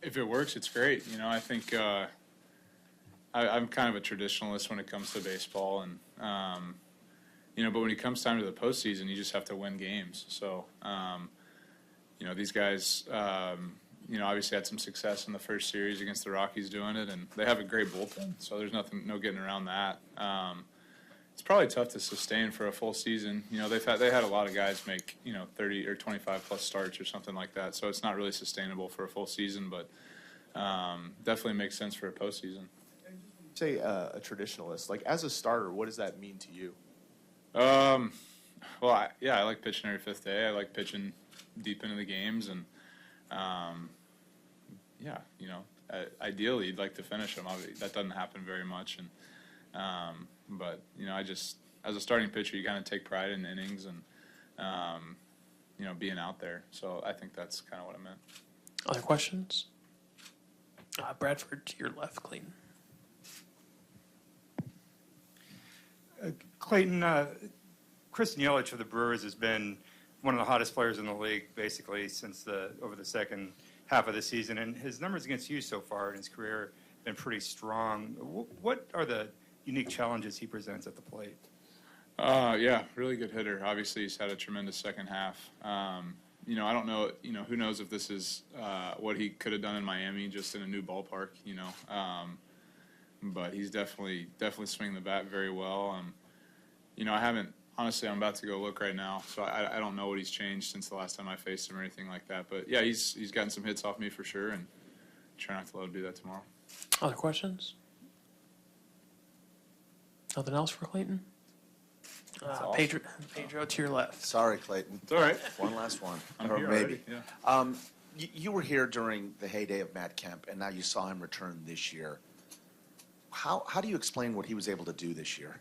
if it works, it's great. I think I'm kind of a traditionalist when it comes to baseball, and but when it comes time to the postseason, you just have to win games. So these guys, obviously had some success in the first series against the Rockies doing it, and they have a great bullpen, so there's no getting around that. It's probably tough to sustain for a full season. They had a lot of guys make 30 or 25 plus starts or something like that, so it's not really sustainable for a full season, but definitely makes sense for a postseason. Say a traditionalist, like as a starter, what does that mean to you? Well, I like pitching every fifth day. I like pitching deep into the games, and ideally you'd like to finish them. That doesn't happen very much, and but I just, as a starting pitcher, you kind of take pride in innings and being out there. So I think that's kind of what I meant. Other questions? Bradford, to your left, Clayton. Clayton, Christian Yelich of the Brewers has been one of the hottest players in the league basically since over the second half of the season, and his numbers against you so far in his career have been pretty strong. What are the unique challenges he presents at the plate? Really good hitter. Obviously, he's had a tremendous second half. I don't know, who knows if this is what he could have done in Miami, just in a new ballpark, but he's definitely swinging the bat very well. Honestly, I'm about to go look right now, so I don't know what he's changed since the last time I faced him or anything like that. But yeah, he's gotten some hits off me for sure, and try not to let him do that tomorrow. Other questions? Nothing else for Clayton? Awesome. Pedro, to your left. Sorry, Clayton. It's all right. One last one. I'm or here maybe. already, yeah. You were here during the heyday of Matt Kemp, and now you saw him return this year. How do you explain what he was able to do this year?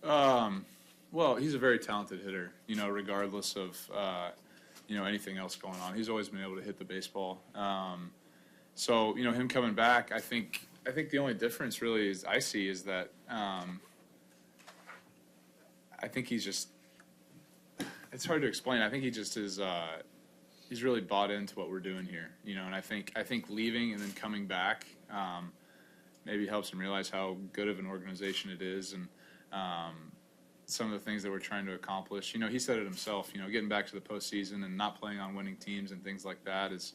Well, he's a very talented hitter, regardless of, anything else going on. He's always been able to hit the baseball. So, him coming back, I think the only difference really is that I think he's just, it's hard to explain. I think he just is, he's really bought into what we're doing here, and I think leaving and then coming back maybe helps him realize how good of an organization it is, and some of the things that we're trying to accomplish. He said it himself, getting back to the postseason and not playing on winning teams and things like that is,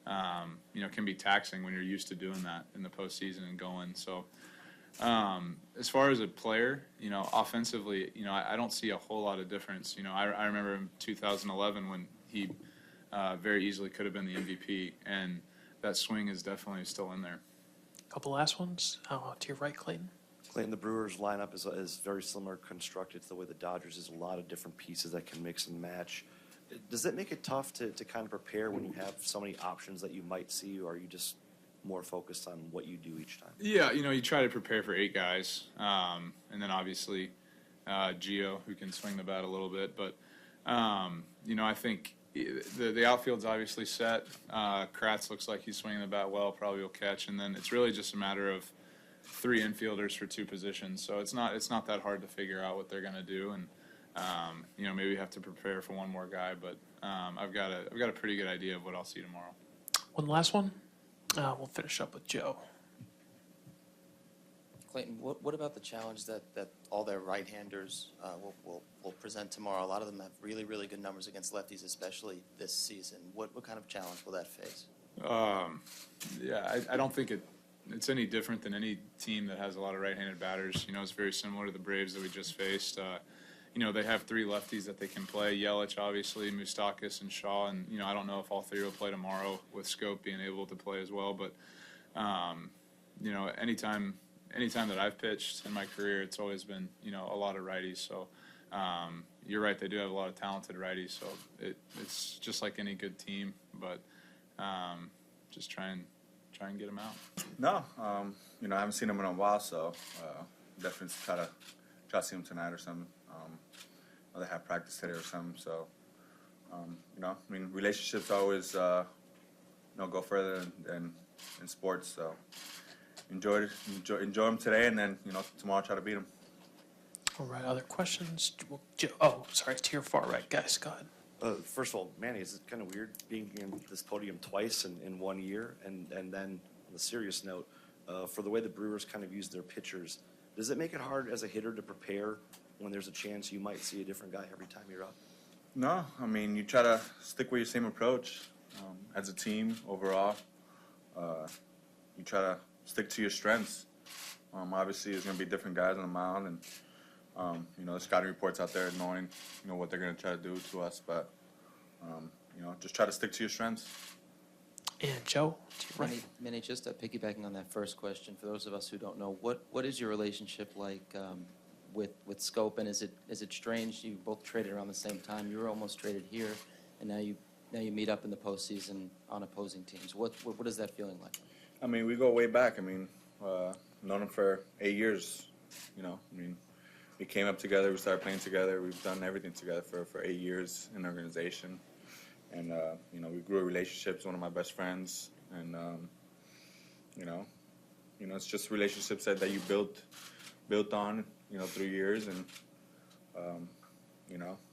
can be taxing when you're used to doing that in the postseason and going. So as far as a player, offensively, I don't see a whole lot of difference. I remember in 2011 when he very easily could have been the MVP, and that swing is definitely still in there. Couple last ones. To your right, Clayton. Clayton, the Brewers lineup is very similar constructed to the way the Dodgers is. A lot of different pieces that can mix and match. Does that make it tough to kind of prepare when you have so many options that you might see, or are you just more focused on what you do each time? Yeah, you try to prepare for 8 guys, and then obviously Gio, who can swing the bat a little bit. But, I think the outfield's obviously set. Kratz looks like he's swinging the bat well, probably will catch. And then it's really just a matter of 3 infielders for 2 positions. So it's not that hard to figure out what they're going to do. And, maybe have to prepare for one more guy. But I've got a pretty good idea of what I'll see tomorrow. One last one. We'll finish up with Joe. Clayton, what about the challenge that all their right-handers will present tomorrow? A lot of them have really, really good numbers against lefties, especially this season. What kind of challenge will that face? I don't think it's any different than any team that has a lot of right-handed batters. It's very similar to the Braves that we just faced. They have 3 lefties that they can play. Yelich, obviously, Moustakas, and Shaw. And, I don't know if all 3 will play tomorrow with Scope being able to play as well. But, anytime that I've pitched in my career, it's always been, a lot of righties. So you're right, they do have a lot of talented righties. So it's just like any good team. But just try and get them out. No, I haven't seen them in a while, so definitely try to see them tonight or something. They have practice today or something, so relationships always go further than in sports. So enjoy them today, and then tomorrow try to beat them. All right. Other questions? Joe, sorry, to your far right, guys. Go ahead. First of all, Manny, is it kind of weird being in this podium twice in 1 year? And then on a serious note, for the way the Brewers kind of use their pitchers, does it make it hard as a hitter to prepare when there's a chance you might see a different guy every time you're up? No, I mean, you try to stick with your same approach as a team overall. You try to stick to your strengths. Obviously, there's going to be different guys on the mound, and the scouting reports out there knowing what they're going to try to do to us. But just try to stick to your strengths. And Joe, to your right. Manny, just piggybacking on that first question, for those of us who don't know, what is your relationship like with Scope, and is it strange you both traded around the same time? You were almost traded here, and now you meet up in the postseason on opposing teams. What is that feeling like? I mean, we go way back. I mean, known him for 8 years. We came up together. We started playing together. We've done everything together for 8 years in the organization. And, we grew a relationship. He's one of my best friends. And, it's just relationships that you built on, through years. And,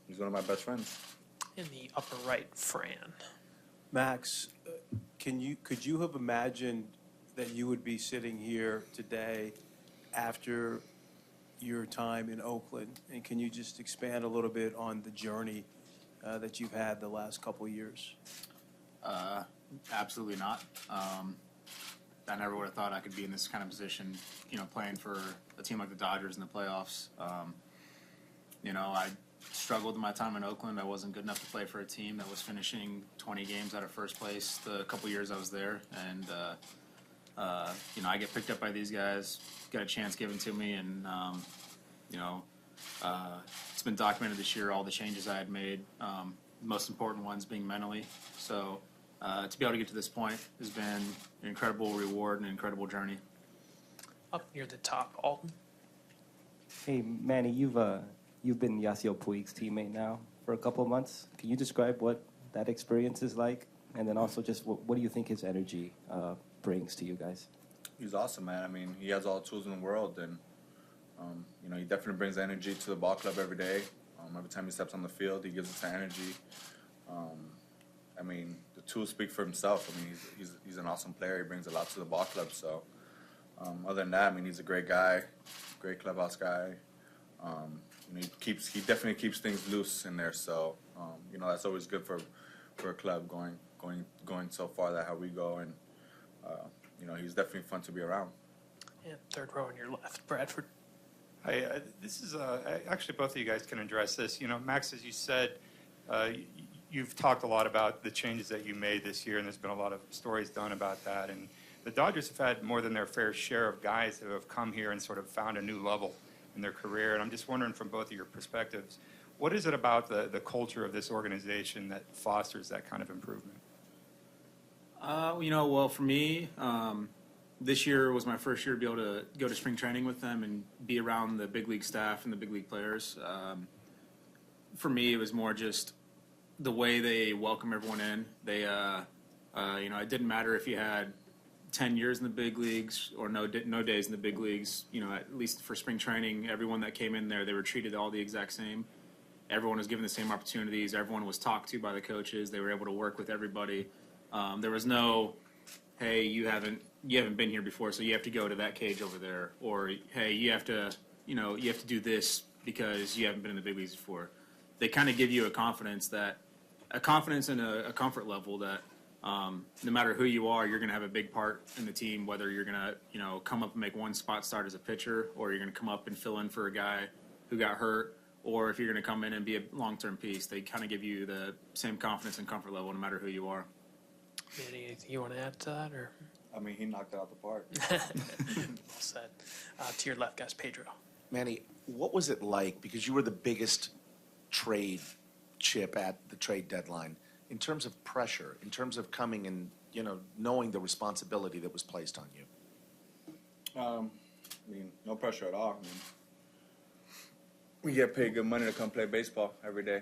he's one of my best friends. In the upper right, Fran. Max, could you have imagined that you would be sitting here today after your time in Oakland? And can you just expand a little bit on the journey that you've had the last couple of years? Absolutely not. I never would have thought I could be in this kind of position, playing for a team like the Dodgers in the playoffs. I struggled in my time in Oakland. I wasn't good enough to play for a team that was finishing 20 games out of first place the couple years I was there. And, I get picked up by these guys, got a chance given to me, and, it's been documented this year, all the changes I had made, most important ones being mentally. So to be able to get to this point has been an incredible reward and an incredible journey. Up near the top, Alton. Hey, Manny, you've been Yasiel Puig's teammate now for a couple of months. Can you describe what that experience is like? And then also just what do you think his energy brings to you guys? He's awesome, man. I mean, he has all the tools in the world, and he definitely brings energy to the ball club every day. Every time he steps on the field, he gives us energy. The tools speak for himself. He's an awesome player. He brings a lot to the ball club. So, other than that, he's a great guy, great clubhouse guy. He definitely keeps things loose in there. So, that's always good for a club going so far that how we go, and he's definitely fun to be around. And third row on your left, Bradford. Hi, this is actually both of you guys can address this. Max, as you said, you've talked a lot about the changes that you made this year, and there's been a lot of stories done about that. And the Dodgers have had more than their fair share of guys who have come here and sort of found a new level in their career. And I'm just wondering, from both of your perspectives, what is it about the culture of this organization that fosters that kind of improvement? Well, for me, this year was my first year to be able to go to spring training with them and be around the big league staff and the big league players. For me, it was more just the way they welcome everyone in. They, it didn't matter if you had 10 years in the big leagues or no days in the big leagues. At least for spring training, everyone that came in there, they were treated all the exact same. Everyone was given the same opportunities. Everyone was talked to by the coaches. They were able to work with everybody. There was no, hey, you haven't been here before, so you have to go to that cage over there, or hey, you have to do this because you haven't been in the big leagues before. They kind of give you a confidence and a comfort level that no matter who you are, you're going to have a big part in the team. Whether you're going to come up and make one spot start as a pitcher, or you're going to come up and fill in for a guy who got hurt, or if you're going to come in and be a long-term piece. They kind of give you the same confidence and comfort level no matter who you are. Manny, anything you want to add to that, or? He knocked it out the park. Well said. To your left, guys, Pedro. Manny, what was it like? Because you were the biggest trade chip at the trade deadline. In terms of pressure, in terms of coming and, knowing the responsibility that was placed on you? No pressure at all. We get paid good money to come play baseball every day.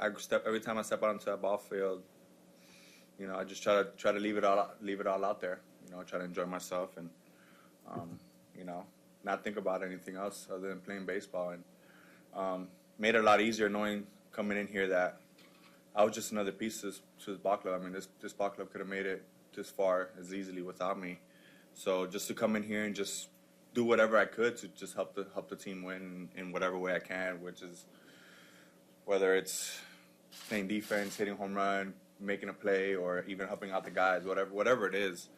Every time I step out onto that ball field, I just try to leave it all out there. Try to enjoy myself and, not think about anything else other than playing baseball. And, made it a lot easier knowing coming in here that I was just another piece to this ball club. I mean, this ball club could have made it this far as easily without me. So just to come in here and just do whatever I could to just help the team win in whatever way I can, which is whether it's playing defense, hitting home run, making a play, or even helping out the guys, whatever it is,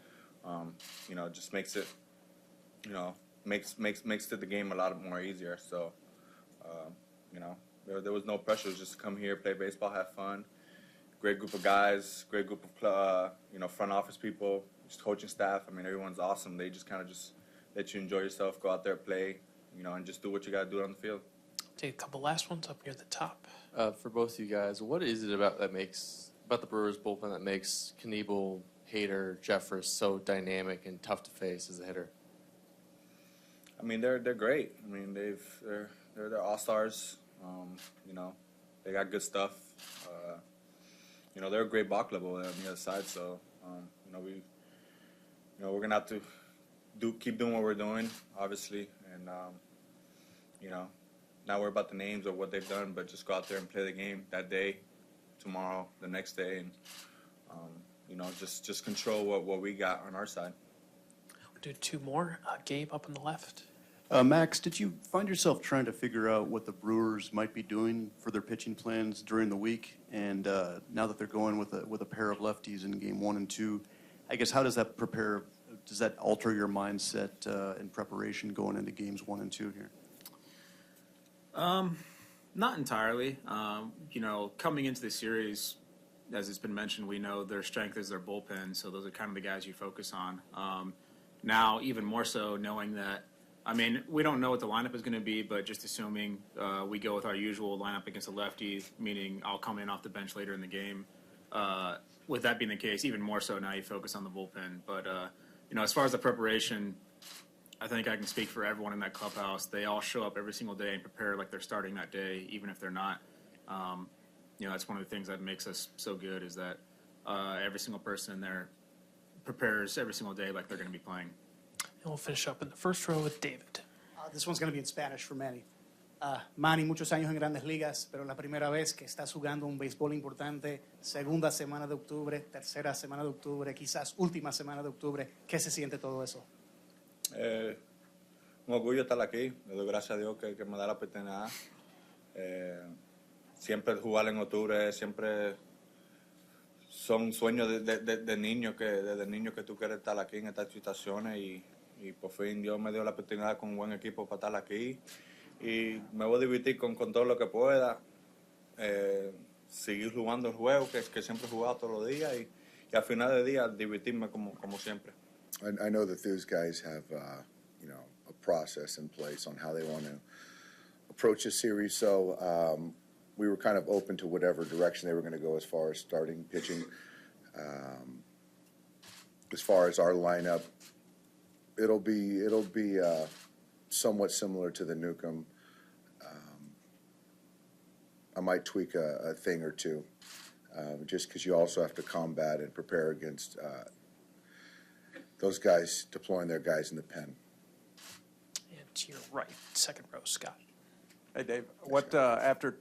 just makes it, makes the game a lot more easier. So, there was no pressure. It was just to come here, play baseball, have fun. Great group of guys, great group of front office people, just coaching staff. I mean, everyone's awesome. They just kind of just let you enjoy yourself, go out there, play, and just do what you got to do on the field. Take a couple last ones up near the top. For both of you guys, what is it about the Brewers bullpen that makes Knievel, Hader, Jeffers so dynamic and tough to face as a hitter? I mean, they're great. I mean, they're all-stars. They got good stuff. They're a great ball club over there on the other side. So, we're gonna have to keep doing what we're doing, obviously, and not worry about the names or what they've done, but just go out there and play the game that day, tomorrow, the next day, and just control what we got on our side. We'll do two more. Gabe up on the left. Max, did you find yourself trying to figure out what the Brewers might be doing for their pitching plans during the week? And now that they're going with a pair of lefties in game 1 and 2, I guess how does that prepare? Does that alter your mindset in preparation going into games 1 and 2 here? Not entirely. Coming into the series, as it's been mentioned, we know their strength is their bullpen, so those are kind of the guys you focus on. Now, even more so, knowing that, we don't know what the lineup is going to be, but just assuming we go with our usual lineup against a lefty, meaning I'll come in off the bench later in the game. With that being the case, even more so now you focus on the bullpen. But, as far as the preparation, I think I can speak for everyone in that clubhouse. They all show up every single day and prepare like they're starting that day, even if they're not. That's one of the things that makes us so good is that every single person in there prepares every single day like they're going to be playing. And we'll finish up in the first row with David. This one's going to be in Spanish for Manny. Manny, muchos años en Grandes Ligas, pero la primera vez que estás jugando un béisbol importante, segunda semana de octubre, tercera semana de octubre, quizás última semana de octubre. ¿Qué se siente todo eso? Un orgullo estar aquí. Le doy gracias a Dios que me da la oportunidad. Siempre jugar en octubre, siempre son sueños de niño desde niño que tú quieres estar aquí en estas situaciones y por fin Dios me dio la oportunidad con un buen equipo para estar aquí y me voy a divertir con todo lo que pueda, seguir jugando el juego que siempre he jugado todos los días y al final del día divertirme como siempre. I know that those guys have a process in place on how they want to approach a series, so we were kind of open to whatever direction they were going to go as far as starting pitching. As far as our lineup, it'll be somewhat similar to the Newcomb. I might tweak a thing or two, just because you also have to combat and prepare against those guys deploying their guys in the pen. And to your right, second row, Scott. Hey, Dave. What after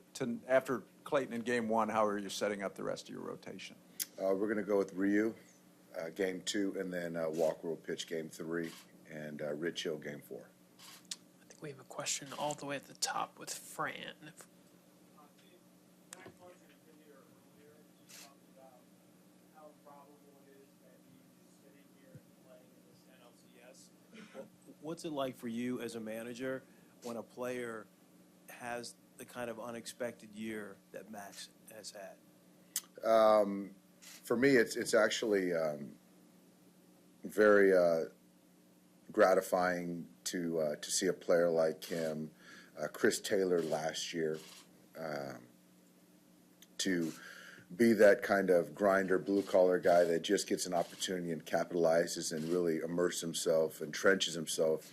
Clayton in Game 1? How are you setting up the rest of your rotation? We're going to go with Ryu, Game 2, and then Walker will pitch Game 3, and Rich Hill Game 4. I think we have a question all the way at the top with Fran. What's it like for you as a manager when a player has the kind of unexpected year that Max has had? For me, it's actually very gratifying to see a player like him, Chris Taylor last year, to be that kind of grinder, blue-collar guy that just gets an opportunity and capitalizes and really immerses himself, entrenches himself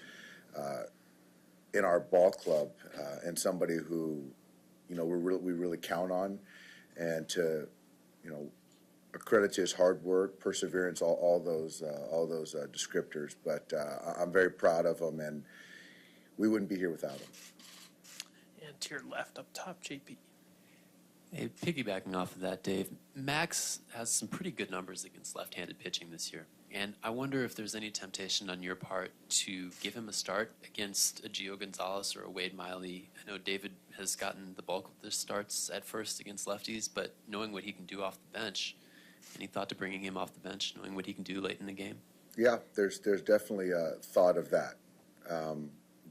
in our ball club, and somebody who, we really count on, and to, accredit to his hard work, perseverance, all those descriptors. But I'm very proud of him, and we wouldn't be here without him. And to your left up top, JP. Hey, piggybacking off of that, Dave, Max has some pretty good numbers against left-handed pitching this year. And I wonder if there's any temptation on your part to give him a start against a Gio Gonzalez or a Wade Miley. I know David has gotten the bulk of the starts at first against lefties, but knowing what he can do off the bench, any thought to bringing him off the bench, knowing what he can do late in the game? Yeah, there's definitely a thought of that.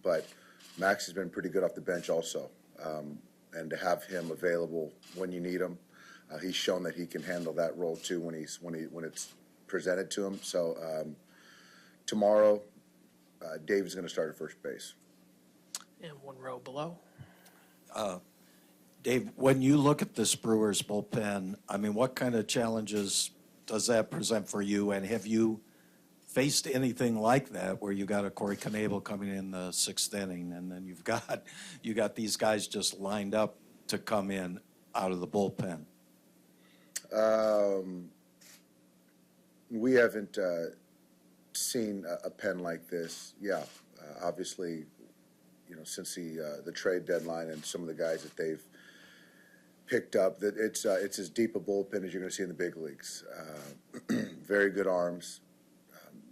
But Max has been pretty good off the bench also. And to have him available when you need him, he's shown that he can handle that role too when it's presented to him. So tomorrow, Dave is going to start at first base. And one row below. Dave, when you look at this Brewers bullpen, I mean, what kind of challenges does that present for you? And have you faced anything like that where you got a Corey Knebel coming in the sixth inning and then you got these guys just lined up to come in out of the bullpen? We haven't seen a pen like this. Yeah, obviously, since the trade deadline and some of the guys that they've picked up, that it's as deep a bullpen as you're going to see in the big leagues. Very good arms,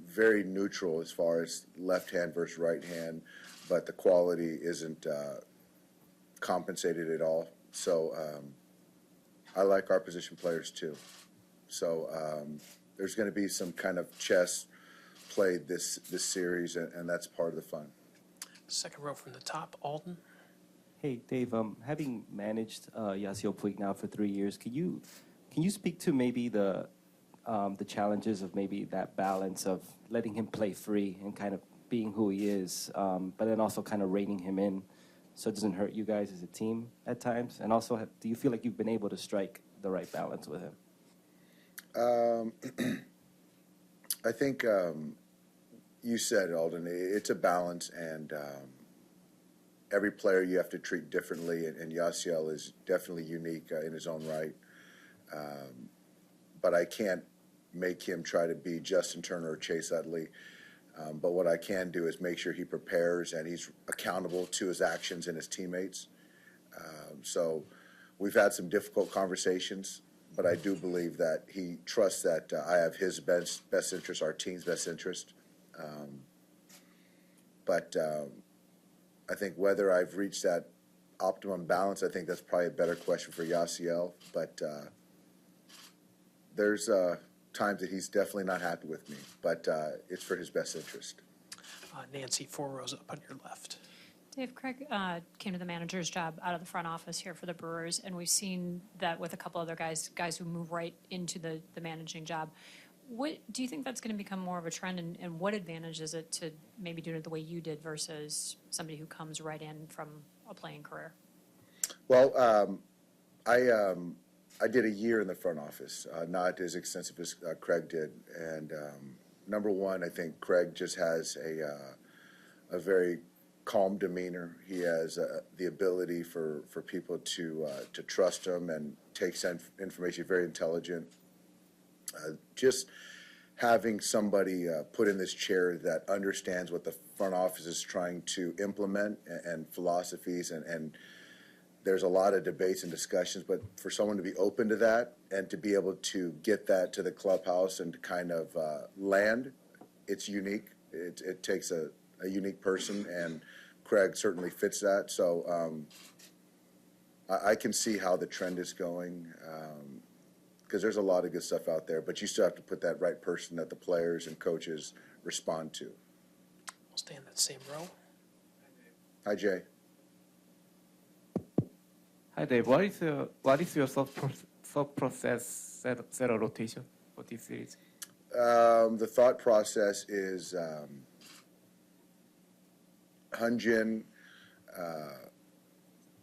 very neutral as far as left hand versus right hand, but the quality isn't compensated at all. So I like our position players too. So there's going to be some kind of chess played this series, and that's part of the fun. Second row from the top, Alden. Hey, Dave, having managed Yasiel Puig now for 3 years, can you speak to maybe the challenges of maybe that balance of letting him play free and kind of being who he is, but then also kind of reining him in so it doesn't hurt you guys as a team at times? And also, do you feel like you've been able to strike the right balance with him? I think you said, Alden, it's a balance, and every player you have to treat differently, and Yasiel is definitely unique in his own right. But I can't make him try to be Justin Turner or Chase Utley. But what I can do is make sure he prepares and he's accountable to his actions and his teammates. So we've had some difficult conversations, but I do believe that he trusts that I have his best interest, our team's best interest. But I think whether I've reached that optimum balance, I think that's probably a better question for Yasiel. But there's times that he's definitely not happy with me, but it's for his best interest. Nancy, 4 rows up on your left. Dave, Craig came to the manager's job out of the front office here for the Brewers, and we've seen that with a couple other guys who move right into the managing job. What do you think that's going to become more of a trend, and what advantage is it to maybe do it the way you did versus somebody who comes right in from a playing career? Well, I did a year in the front office, not as extensive as Craig did. And number one, I think Craig just has a very calm demeanor. He has the ability for people to trust him and takes information, very intelligent. Just having somebody put in this chair that understands what the front office is trying to implement and philosophies and there's a lot of debates and discussions, but for someone to be open to that and to be able to get that to the clubhouse and to kind of land, it's unique. It takes a unique person, and Craig certainly fits that. So I can see how the trend is going because there's a lot of good stuff out there, but you still have to put that right person that the players and coaches respond to. We'll stay in that same row. Hi, Jay. Hi, Dave. What is your thought process set of rotation for this series? The thought process is Hyun-Jin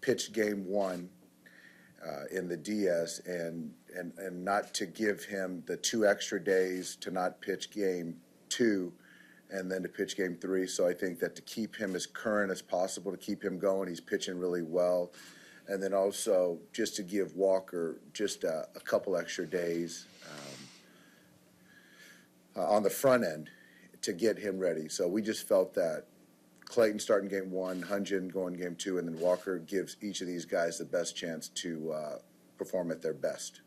pitched game 1 in the DS and not to give him the 2 extra days to not pitch game 2 and then to pitch game 3. So I think that to keep him as current as possible, to keep him going, he's pitching really well. And then also just to give Walker just a couple extra days on the front end to get him ready. So we just felt that Clayton starting game one, Hunjin going game two, and then Walker gives each of these guys the best chance to perform at their best.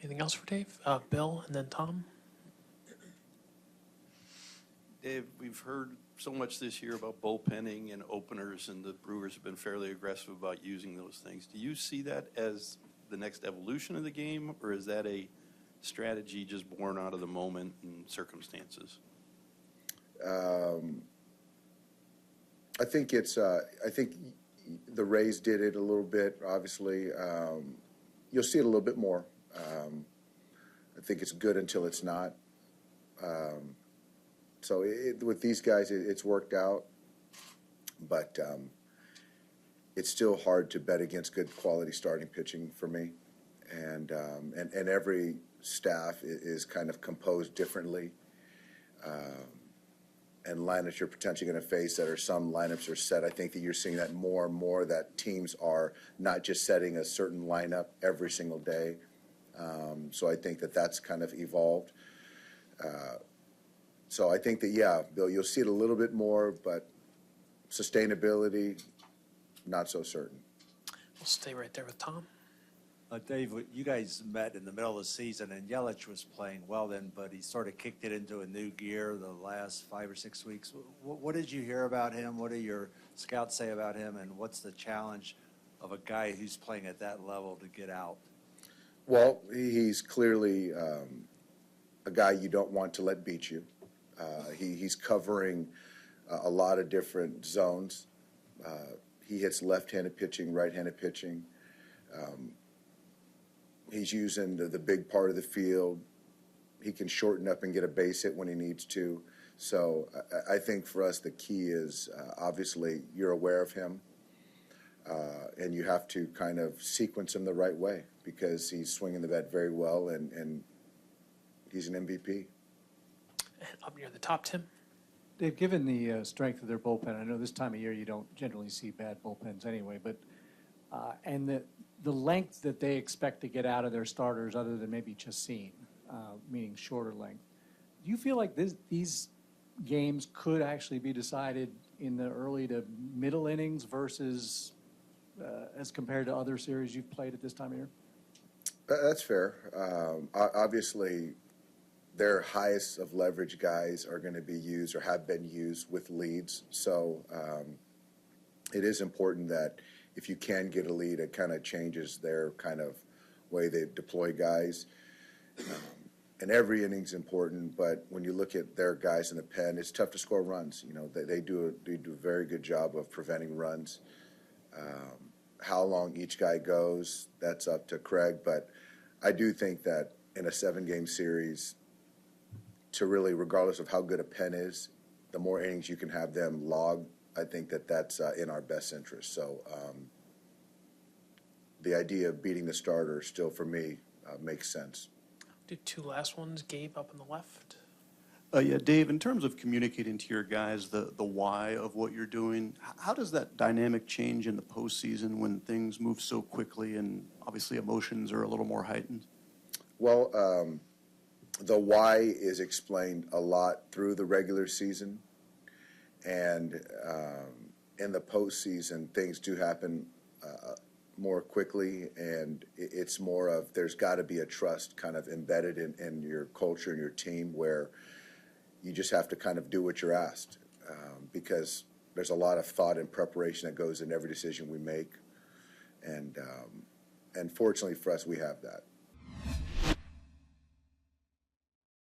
Anything else for Dave? Bill, and then Tom. Dave, we've heard so much this year about bullpenning and openers, and the Brewers have been fairly aggressive about using those things. Do you see that as the next evolution of the game, or is that a strategy just born out of the moment and circumstances? I think it's. I think the Rays did it a little bit. Obviously, you'll see it a little bit more. I think it's good until it's not. So with these guys, it's worked out, but it's still hard to bet against good quality starting pitching for me, and every staff is kind of composed differently, and lineups you're potentially going to face that are some lineups are set. I think that you're seeing that more and more, that teams are not just setting a certain lineup every single day. So I think that that's kind of evolved. So I think that, yeah, Bill, you'll see it a little bit more, but sustainability, not so certain. We'll stay right there with Tom. Dave, you guys met in the middle of the season, and Yelich was playing well then, but he sort of kicked it into a new gear the last 5 or 6 weeks. What did you hear about him? What did your scouts say about him? And what's the challenge of a guy who's playing at that level to get out? Well, he's clearly a guy you don't want to let beat you. He's covering a lot of different zones. He hits left-handed pitching, right-handed pitching. He's using the big part of the field. He can shorten up and get a base hit when he needs to. So I think for us the key is obviously you're aware of him, and you have to kind of sequence him the right way because he's swinging the bat very well, and he's an MVP. And up near the top, Tim. Dave, given the strength of their bullpen, I know this time of year you don't generally see bad bullpens anyway, but and the length that they expect to get out of their starters other than maybe Chacin, meaning shorter length, do you feel like these games could actually be decided in the early to middle innings versus as compared to other series you've played at this time of year? That's fair. Obviously, their highest of leverage guys are going to be used or have been used with leads. So it is important that if you can get a lead, it kind of changes their kind of way they deploy guys. And every inning's important, but when you look at their guys in the pen, it's tough to score runs. You know, they do a very good job of preventing runs. How long each guy goes, that's up to Craig. But I do think that in a 7-game series, to really, regardless of how good a pen is, the more innings you can have them log, I think that that's in our best interest. So the idea of beating the starter still, for me, makes sense. Do 2 last ones. Gabe up on the left. Yeah, Dave, in terms of communicating to your guys the why of what you're doing, how does that dynamic change in the postseason when things move so quickly and obviously emotions are a little more heightened? Well, the why is explained a lot through the regular season, and in the postseason, things do happen more quickly, and it's more of there's got to be a trust kind of embedded in your culture and your team where you just have to kind of do what you're asked because there's a lot of thought and preparation that goes in every decision we make, and fortunately for us, we have that.